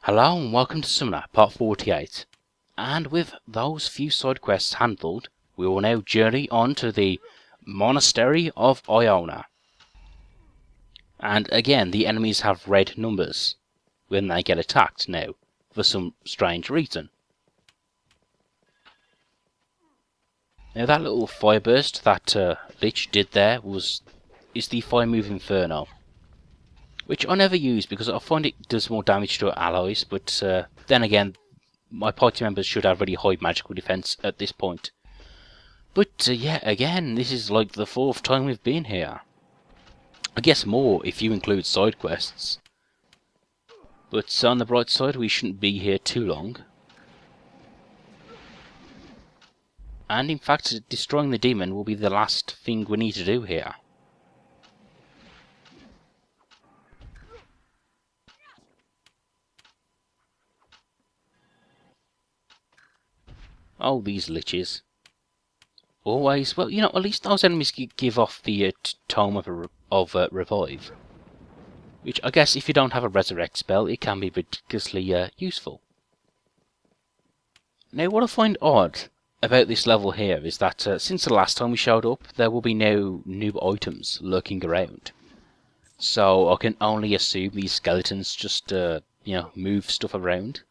Hello and welcome to Summoner, part 48. And with those few side quests handled, we will now journey on to the Monastery of Iona. And again, the enemies have red numbers when they get attacked now, for some strange reason. Now that little fire burst that Lich did there is the Fire Move Inferno, which I never use because I find it does more damage to allies, but then again, my party members should have really high magical defense at this point. But yeah, again, this is like the 4th time we've been here. I guess more if you include side quests. But on the bright side, we shouldn't be here too long. And in fact, destroying the demon will be the last thing we need to do here. Oh, these liches. Always, well, you know, at least those enemies give off the Tome of Revive. Which, I guess, if you don't have a Resurrect spell, it can be ridiculously useful. Now, what I find odd about this level here is that since the last time we showed up, there will be no new items lurking around. So I can only assume these skeletons just, you know, move stuff around.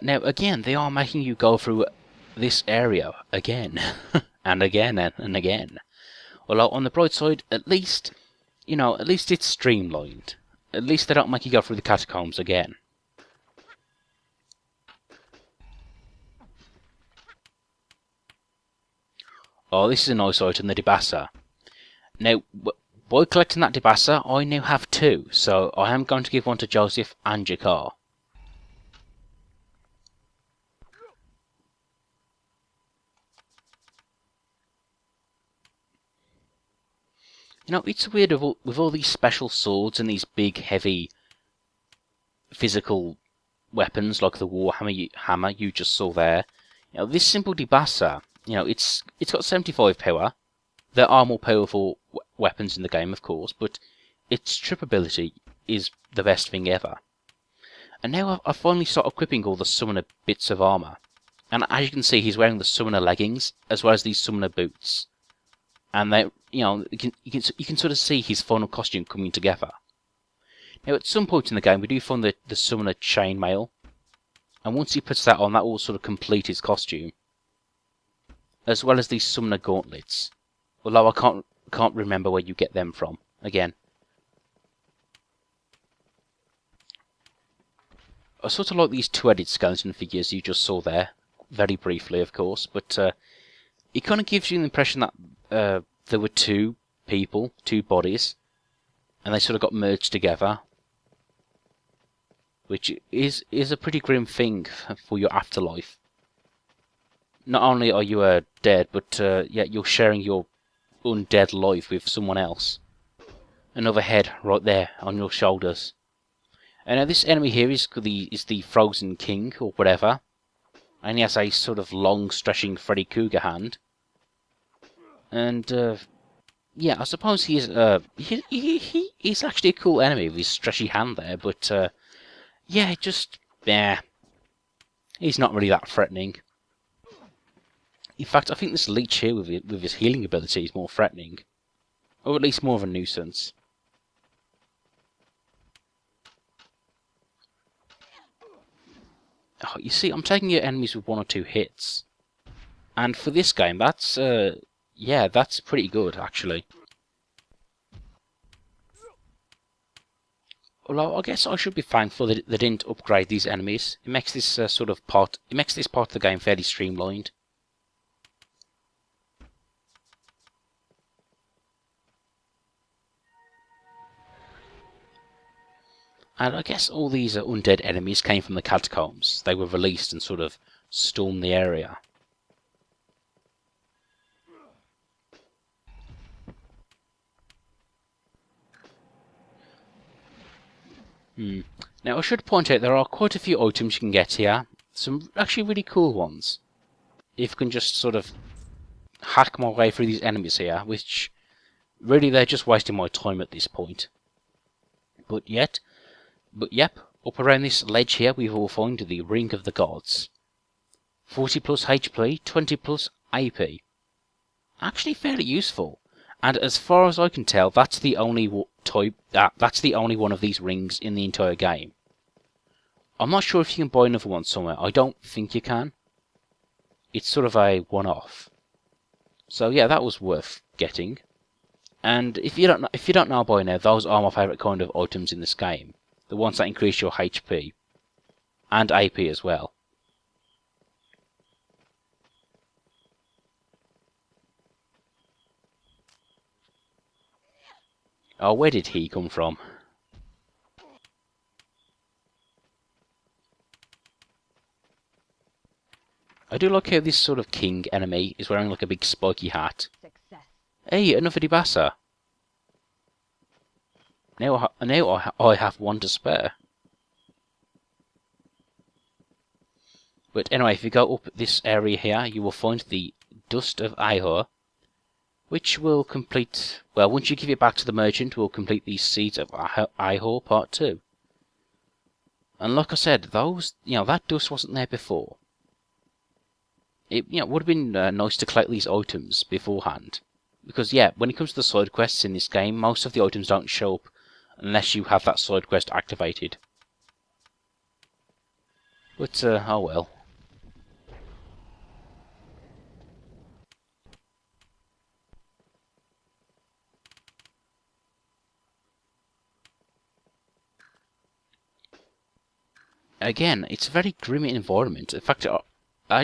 Now, again, they are making you go through this area again, and again, and again. Although, on the bright side, at least, you know, at least it's streamlined. At least they don't make you go through the catacombs again. Oh, this is a nice item, the Dibassa. Now, by collecting that Dibassa, I now have 2, so I am going to give one to Joseph and Jakar. You know, it's weird with all these special swords and these big, heavy, physical weapons like the Warhammer hammer you just saw there. You know, this simple Dibassa, you know, it's got 75 power. There are more powerful weapons in the game, of course, but its trip ability is the best thing ever. And now I've finally started equipping all the summoner bits of armor. And as you can see, he's wearing the summoner leggings as well as these summoner boots. And they, you know, you can sort of see his final costume coming together. Now, at some point in the game, we do find the summoner chainmail, and once he puts that on, that will sort of complete his costume, as well as these summoner gauntlets. Although I can't remember where you get them from. Again, I sort of like these two-headed skeleton figures you just saw there, very briefly, of course, but it kind of gives you the impression that there were 2 people, 2 bodies, and they sort of got merged together, which is a pretty grim thing for your afterlife. Not only are you dead, but yeah, you're sharing your undead life with someone else. Another head right there on your shoulders. And now this enemy here is the Frozen King, or whatever, and he has a sort of long, stretching Freddy Krueger hand. And yeah, I suppose he's actually a cool enemy with his stretchy hand there, but yeah, he's not really that threatening. In fact, I think this Leech here with his healing ability is more threatening, or at least more of a nuisance. Oh, you see, I'm taking your enemies with 1 or 2 hits, and for this game, that's yeah, that's pretty good, actually. Although I guess I should be thankful that they didn't upgrade these enemies. It makes this part of the game fairly streamlined. And I guess all these undead enemies came from the catacombs. They were released and sort of stormed the area. Now I should point out there are quite a few items you can get here. Some actually really cool ones. If you can just sort of hack my way through these enemies here, which really they're just wasting my time at this point. But yep, up around this ledge here we will find the Ring of the Gods. 40 plus HP, 20 plus AP. Actually fairly useful. And as far as I can tell, that's the only that's the only one of these rings in the entire game. I'm not sure if you can buy another one somewhere. I don't think you can. It's sort of a one-off. So yeah, that was worth getting. And if you don't know by now, those are my favourite kind of items in this game. The ones that increase your HP and AP as well. Oh, where did he come from? I do like how this sort of king enemy is wearing like a big spiky hat. Success. Hey, another Dibasa. Now I have one to spare. But anyway, if you go up this area here, you will find the Dust of Ihor, which will complete, well, once you give it back to the merchant, will complete the Seeds of Ihor Part 2. And like I said, those, that dust wasn't there before. It, would have been nice to collect these items beforehand. Because, yeah, when it comes to the side quests in this game, most of the items don't show up unless you have that side quest activated. But, oh well. Again, it's a very grim environment. In fact,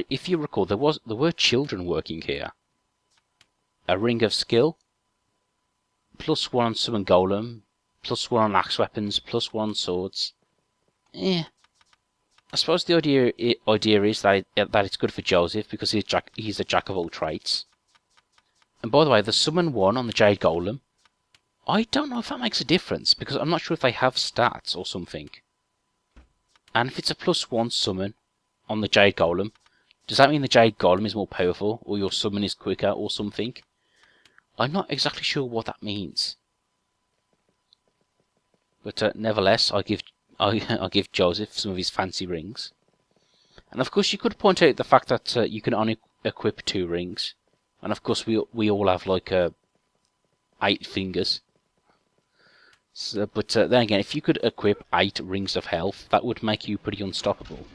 if you recall, there were children working here. A Ring of Skill, +1 on Summon Golem, +1 on Axe Weapons, +1 on Swords. I suppose the idea is that it's good for Joseph because he's a jack of all trades. And by the way, the Summon 1 on the Jade Golem, I don't know if that makes a difference because I'm not sure if they have stats or something. And if it's a +1 summon on the Jade Golem, does that mean the Jade Golem is more powerful, or your summon is quicker, or something? I'm not exactly sure what that means. But nevertheless, I give Joseph some of his fancy rings. And of course, you could point out the fact that you can only equip 2 rings. And of course, we all have like 8 fingers. So, but then again, if you could equip 8 rings of health, that would make you pretty unstoppable.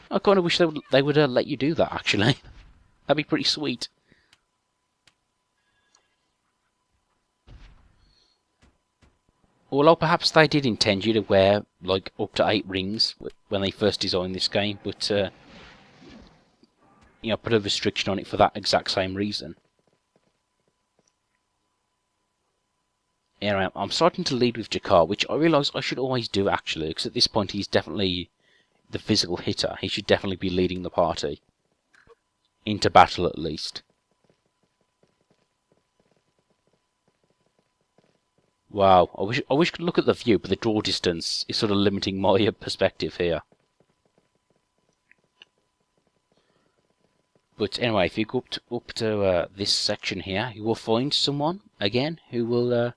I kind of wish they would let you do that, actually. That'd be pretty sweet. Although perhaps they did intend you to wear like up to 8 rings when they first designed this game, but put a restriction on it for that exact same reason. Anyway, I'm starting to lead with Jakar, which I realise I should always do actually, because at this point he's definitely the physical hitter. He should definitely be leading the party. Into battle at least. Wow, I wish I could look at the view, but the draw distance is sort of limiting my perspective here. But anyway, if you go up to this section here, you will find someone, again, who will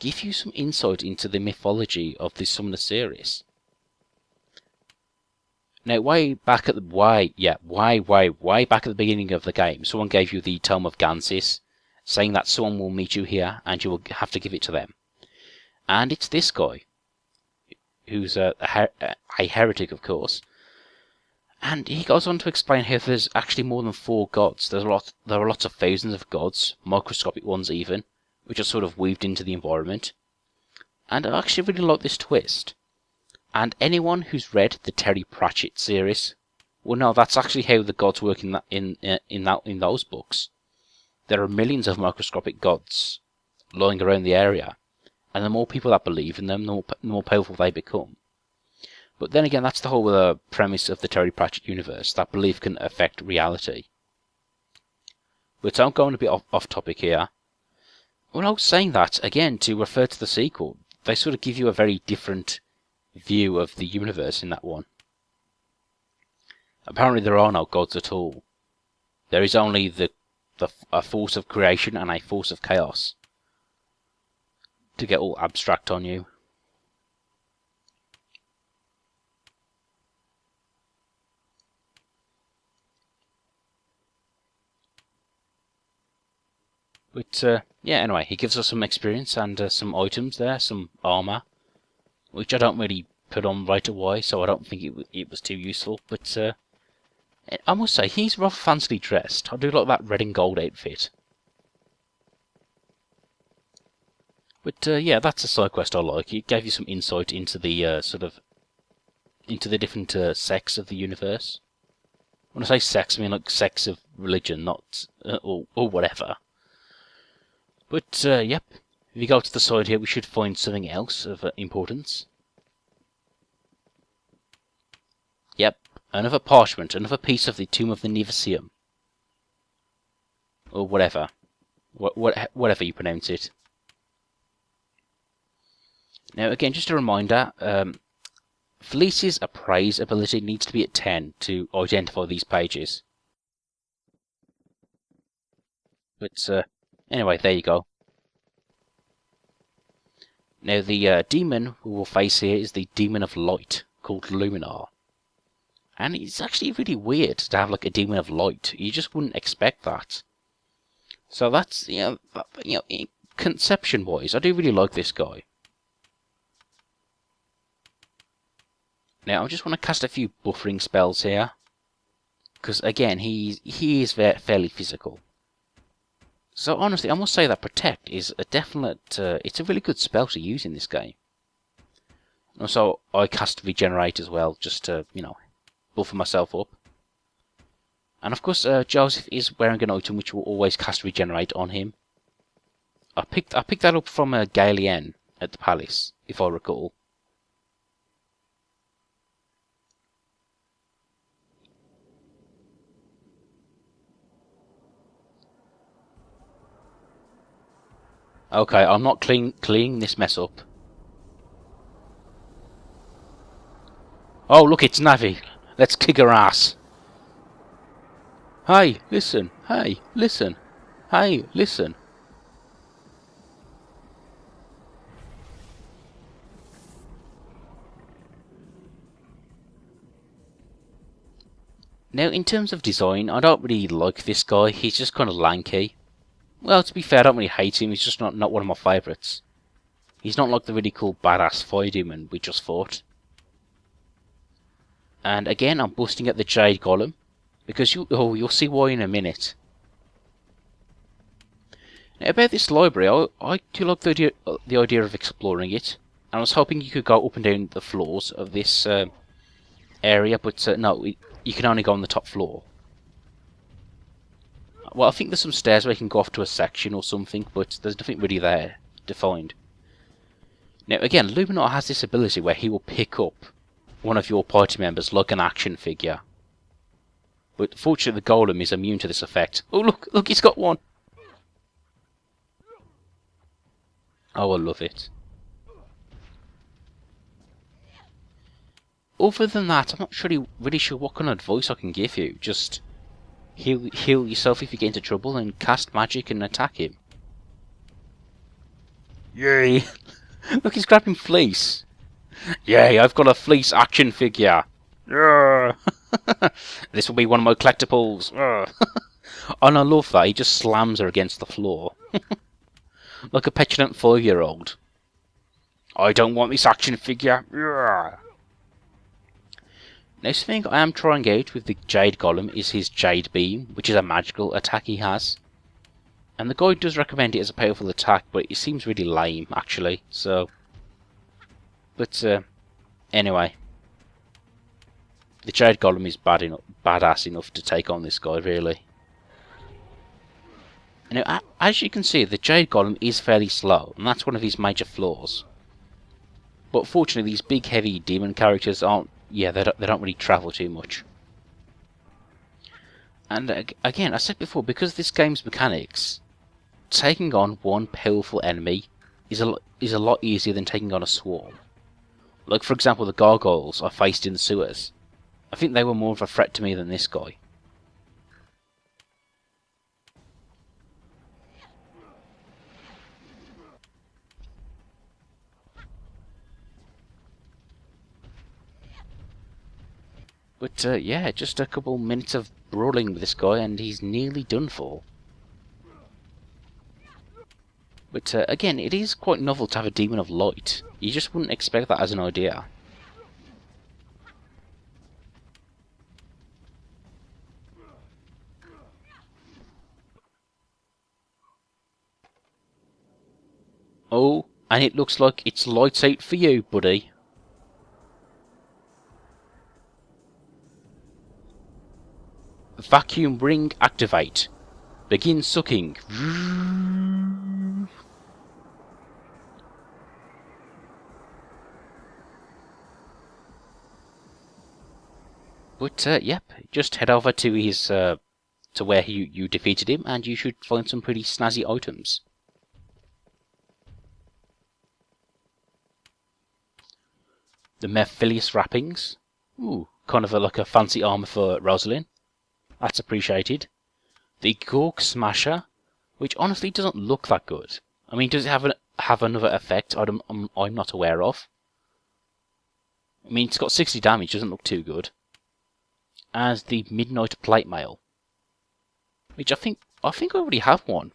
give you some insight into the mythology of the Summoner series. Now, way back at the way back at the beginning of the game, someone gave you the Tome of Gansis, saying that someone will meet you here and you will have to give it to them. And it's this guy, who's a heretic, of course. And he goes on to explain how there's actually more than 4 gods. There are lots of thousands of gods, microscopic ones even, which are sort of weaved into the environment. And I actually really like this twist. And anyone who's read the Terry Pratchett series will know that's actually how the gods work in those books. There are millions of microscopic gods lying around the area, and the more people that believe in them, the more powerful they become. But then again, that's the whole premise of the Terry Pratchett universe, that belief can affect reality. But I'm going a bit off topic here. When I was saying that, again, to refer to the sequel, they sort of give you a very different view of the universe in that one. Apparently there are no gods at all. There is only a force of creation and a force of chaos. to get all abstract on you. But yeah, anyway, he gives us some experience and some items there, some armor, which I don't really put on right away, so I don't think it was too useful. But I must say, he's rather fancily dressed. I do like that red and gold outfit. But yeah, that's a side quest I like. It gave you some insight into the into the different sects of the universe. When I say sects, I mean like sects of religion, not or whatever. But yep, if you go to the side here, we should find something else of importance. Yep, another parchment, another piece of the Tomb of the Neviseum. Or whatever. Whatever you pronounce it. Now again, just a reminder, Felice's appraise ability needs to be at 10 to identify these pages. But anyway, there you go. Now the demon we will face here is the Demon of Light, called Luminar. And it's actually really weird to have like a Demon of Light. You just wouldn't expect that. So that's, conception-wise, I do really like this guy. Now I just want to cast a few buffering spells here, because again he is fairly physical. So honestly, I must say that Protect is a definite, it's a really good spell to use in this game. Also, I cast Regenerate as well, just to, buffer myself up. And of course, Joseph is wearing an item which will always cast Regenerate on him. I picked that up from Galien at the palace, if I recall. Okay, I'm not cleaning this mess up. Oh, look, it's Navi. Let's kick her ass. Hey, listen. Hey, listen. Hey, listen. Now, in terms of design, I don't really like this guy. He's just kind of lanky. Well, to be fair, I don't really hate him. He's just not one of my favourites. He's not like the really cool badass fire demon we just fought. And again, I'm busting at the Jade Golem, because you'll see why in a minute. Now, about this library, I do like the idea of exploring it, and I was hoping you could go up and down the floors of this area, but no, you can only go on the top floor. Well, I think there's some stairs where you can go off to a section or something, but there's nothing really there to find. Now, again, Luminar has this ability where he will pick up one of your party members like an action figure. But fortunately, the Golem is immune to this effect. Oh, look, he's got one! Oh, I love it. Other than that, I'm not really sure what kind of advice I can give you. Just heal yourself if you get into trouble and cast magic and attack him. Yay! Look, he's grabbing Fleece. Yay, I've got a Fleece action figure. This will be one of my collectibles. And I love that, he just slams her against the floor. Like a petulant 5-year-old. I don't want this action figure. Next thing I am trying out with the Jade Golem is his Jade Beam, which is a magical attack he has. And the guide does recommend it as a powerful attack, but it seems really lame, actually, so... But, anyway. The Jade Golem is badass enough to take on this guy, really. Now, as you can see, the Jade Golem is fairly slow, and that's one of his major flaws. But fortunately, these big, heavy demon characters aren't... Yeah, they don't really travel too much. And again, I said before, because of this game's mechanics, taking on one powerful enemy is a lot easier than taking on a swarm. Like, for example, the gargoyles I faced in the sewers. I think they were more of a threat to me than this guy. But yeah, just a couple minutes of brawling with this guy and he's nearly done for. But again, it is quite novel to have a Demon of Light. You just wouldn't expect that as an idea. Oh, and it looks like it's lights out for you, buddy. Vacuum ring activate. Begin sucking. But yep, just head over to his to where you defeated him, and you should find some pretty snazzy items. The Mephilius wrappings. Ooh, kind of like a fancy armor for Rosalind. That's appreciated. The Gork Smasher, which honestly doesn't look that good. I mean, does it have another effect I'm not aware of? I mean, it's got 60 damage, doesn't look too good. As the Midnight Plate Mail, which I think I already have one